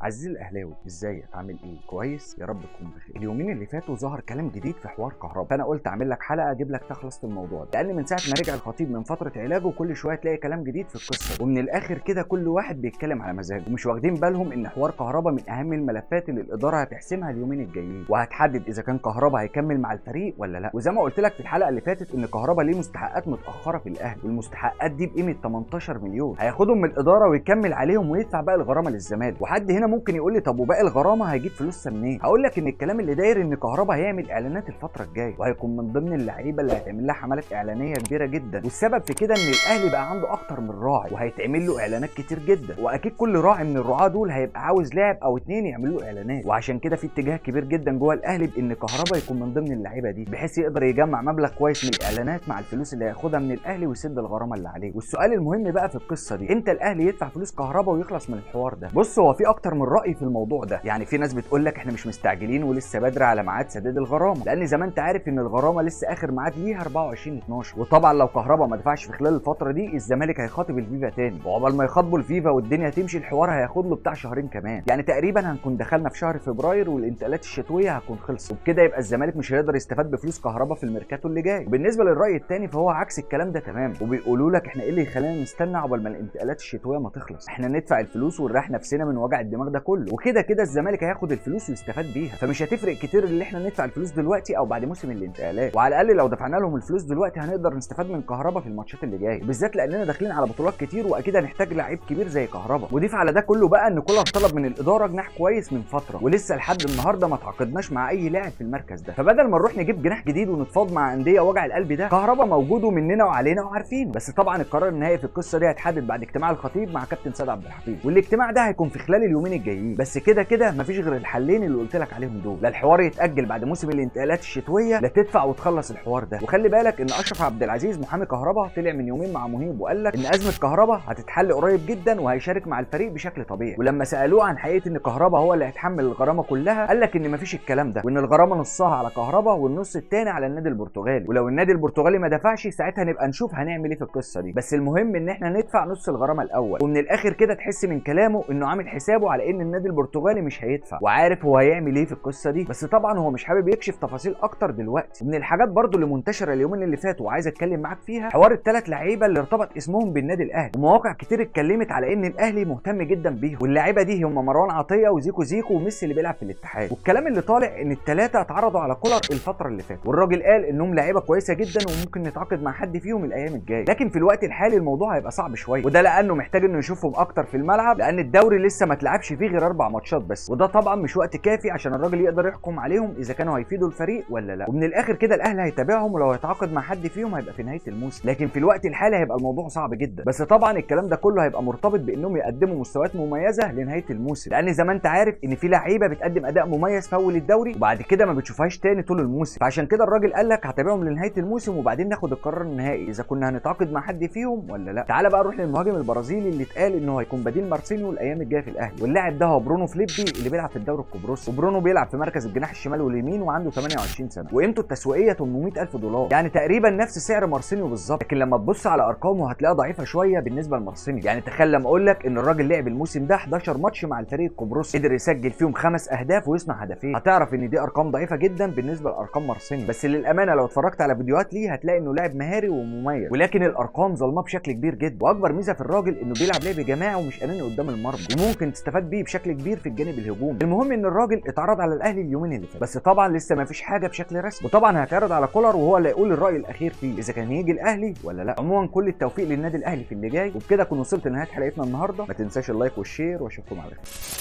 عزيزي الاهلاوي، ازيك؟ عامل ايه؟ كويس؟ يا رب تكون بخير. اليومين اللي فاتوا ظهر كلام جديد في حوار كهربا، فانا قلت اعمل لك حلقه اجيب لك تخلص الموضوع ده، لان من ساعه ما رجع الخطيب من فتره علاجه كل شويه تلاقي كلام جديد في القصه دي. ومن الاخر كده كل واحد بيتكلم على مزاجه، ومش واخدين بالهم ان حوار كهربا من اهم الملفات اللي الاداره هتحسمها اليومين الجايين، وهتحدد اذا كان كهربا هيكمل مع الفريق ولا لا. وزي ما قلت لك في الحلقه اللي فاتت ان كهربا ليه مستحقات متاخره في الاهلي، والمستحقات دي بقيمه 18 مليون هياخدهم من الاداره ويكمل عليهم ويدفع باقي الغرامه للزمالك. وحد هنا ممكن يقول لي طب وباقي الغرامه هيجيب فلوسها منين؟ هقول لك ان الكلام اللي داير ان كهربا هيعمل اعلانات الفتره الجايه، وهيكون من ضمن اللعيبه اللي هيتعمل لها حملات اعلانيه كبيره جدا. والسبب في كده ان الاهلي بقى عنده اكتر من راعي، وهيتعمل له اعلانات كتير جدا، واكيد كل راعي من الرعاه دول هيبقى عاوز لاعب او اتنين يعملوا له اعلانات. وعشان كده في اتجاه كبير جدا جوه الاهلي بان كهربا يكون من ضمن اللعيبه دي، بحيث يقدر يجمع مبلغ كويس من الاعلانات مع الفلوس اللي هياخدها من الاهلي ويسد الغرامه اللي عليه. والسؤال المهم بقى في القصه دي، امتى الاهلي يدفع فلوس كهربا ويخلص من الحوار ده؟ بص، هو في اكتر من راي في الموضوع ده. يعني في ناس بتقول لك احنا مش مستعجلين ولسه بدري على ميعاد سداد الغرامه، لان زي ما انت عارف ان الغرامه لسه اخر ميعاد ليها 24/12. وطبعا لو كهربا ما دفعش في خلال الفتره دي الزمالك هيخاطب الفيفا تاني، وعقبال ما يخاطبوا الفيفا والدنيا تمشي الحوار هياخد له بتاع شهرين كمان. يعني تقريبا هنكون دخلنا في شهر فبراير والانتقالات الشتويه هتكون خلصت، وبكده يبقى الزمالك مش هيقدر يستفاد بفلوس كهربا في الميركاتو اللي جاي. وبالنسبه للراي الثاني فهو عكس الكلام ده تماما، وبيقولوا لك احنا ايه اللي يخلينا نستنى عقبال ما الانتقالات الشتويه ما تخلص؟ احنا ندفع الفلوس ونريح نفسنا من وجع الدماغ ده كله، وكده كده الزمالك هياخد الفلوس ويستفاد بيها، فمش هتفرق كتير اللي احنا ندفع الفلوس دلوقتي او بعد موسم الانتقالات. وعلى الاقل لو دفعنا لهم الفلوس دلوقتي هنقدر نستفاد من كهربا في الماتشات اللي جايه، بالذات لاننا داخلين على بطولات كتير واكيد هنحتاج لعيب كبير زي كهربا. وضيف على ده كله بقى ان كولر طلب من الاداره جناح كويس من فتره، ولسه لحد النهارده ما تعاقدناش مع اي لاعب في المركز ده. فبدل ما نروح نجيب جناح جديد ونتفاوض مع انديه وجع القلب ده، كهربا موجود ومننا وعلينا وعارفينه. بس طبعا القرار النهائي في القصه دي هيتحدد بعد اجتماع الخطيب مع كابتن سيد عبد الحفيظ، والاجتماع ده هيكون في خلال اليومين الجايين. بس كده كده مفيش غير الحلين اللي قلت لك عليهم دول، لا الحوار يتاجل بعد موسم الانتقالات الشتويه، لا تدفع وتخلص الحوار ده. وخلي بالك ان اشرف عبد العزيز محامي كهربا طلع من يومين مع مهيب وقال لك ان ازمه كهربا هتتحل قريب جدا وهيشارك مع الفريق بشكل طبيعي. ولما سالوه عن حقيقه ان كهربا هو اللي هيتحمل الغرامه كلها، قال لك ان مفيش الكلام ده، وان الغرامه نصها على كهربا والنص الثاني على النادي البرتغالي، ولو النادي البرتغالي ما دفعش ساعتها نبقى نشوف هنعمل ايه في القصه دي. بس المهم ان احنا ندفع نص الغرامه الاول. ومن الاخر كده تحس من كلامه انه عامل حسابه على ان النادي البرتغالي مش هيدفع، وعارف هو هيعمل ايه في القصه دي، بس طبعا هو مش حابب يكشف تفاصيل اكتر دلوقتي. ومن الحاجات برضو اللي منتشره اليومين اللي فاتوا وعايز اتكلم معاك فيها، حوار الثلاث لعيبه اللي ارتبط اسمهم بالنادي الاهلي، ومواقع كتير اتكلمت على ان الاهلي مهتم جدا بيهم. واللعيبه دي هم مروان عطيه وزيكو زيكو وميسي اللي بيلعب في الاتحاد. والكلام اللي طالع ان الثلاثه اتعرضوا على كولر الفتره اللي فاتت، والراجل قال انهم لعيبه كويسه جدا وممكن نتعاقد مع حد فيهم الايام الجايه، لكن في الوقت الحالي الموضوع هيبقى صعب شويه، وده لانه محتاج انه يشوفهم اكتر في الملعب، لان الدوري لسه ما اتلعبش فيه غير 4 ماتشات بس، وده طبعا مش وقت كافي عشان الراجل يقدر يحكم عليهم اذا كانوا هيفيدوا الفريق ولا لا. ومن الاخر كده الاهلي هيتابعهم، ولو هيتعاقد مع حد فيهم هيبقى في نهايه الموسم، لكن في الوقت الحالي هيبقى الموضوع صعب جدا. بس طبعا الكلام ده كله هيبقى مرتبط بانهم يقدموا مستويات مميزه لنهايه الموسم، لان زي ما انت عارف ان في لعيبه بتقدم اداء مميز في اول الدوري وبعد كده ما بتشوفهاش تاني طول الموسم. فعشان كده الراجل قال لك هتابعهم لنهايه الموسم وبعدين ناخد القرار النهائي اذا كنا هنتعاقد مع حد فيهم ولا لا. تعال بقى نروح للمهاجم البرازيلي اللي اتقال انه هيكون بديل مارسينيو الايام الجايه في الاهلي، واللاعب ده هو برونو فليبي اللي بيلعب في الدوري القبرصي. وبرونو بيلعب في مركز الجناح الشمال واليمين وعنده 28 سنه، وقيمته التسويقيه 800,000 دولار، يعني تقريبا نفس سعر مارسينيو بالظبط. لكن لما تبص على ارقامه هتلاقيها ضعيفه شويه بالنسبه لمارسينيو. يعني تخيل لما اقول لك ان الراجل لعب الموسم ده 11 ماتش مع الفريق القبرصي، قدر يسجل فيهم 5 اهداف ويصنع هدفين، هتعرف ان دي ارقام ضعيفه جدا بالنسبه لارقام مارسينيو. بس للامانه لو اتفرجت على فيديوهات ليه هتلاقي انه لاعب مهاري ومميز، ولكن الارقام ظلمه بشكل كبير جدا. واكبر ميزه في الراجل انه بيلعب لعب جماعي ومش اناني قدام المرمى، وممكن تستفاد بيه بشكل كبير في الجانب الهجومي. المهم ان الراجل اتعرض على الاهلي اليومين اللي فاتوا، بس طبعا لسه ما فيش حاجه بشكل رسمي، وطبعا هيتعرض على كولر وهو اللي هيقول الراي الاخير فيه اذا كان يجي الاهلي ولا لا. عموما كل التوفيق للنادي الاهلي في اللي جاي، وبكده اكون وصلت لنهايه حلقتنا النهارده. ما تنساش اللايك والشير واشوفكم على خير.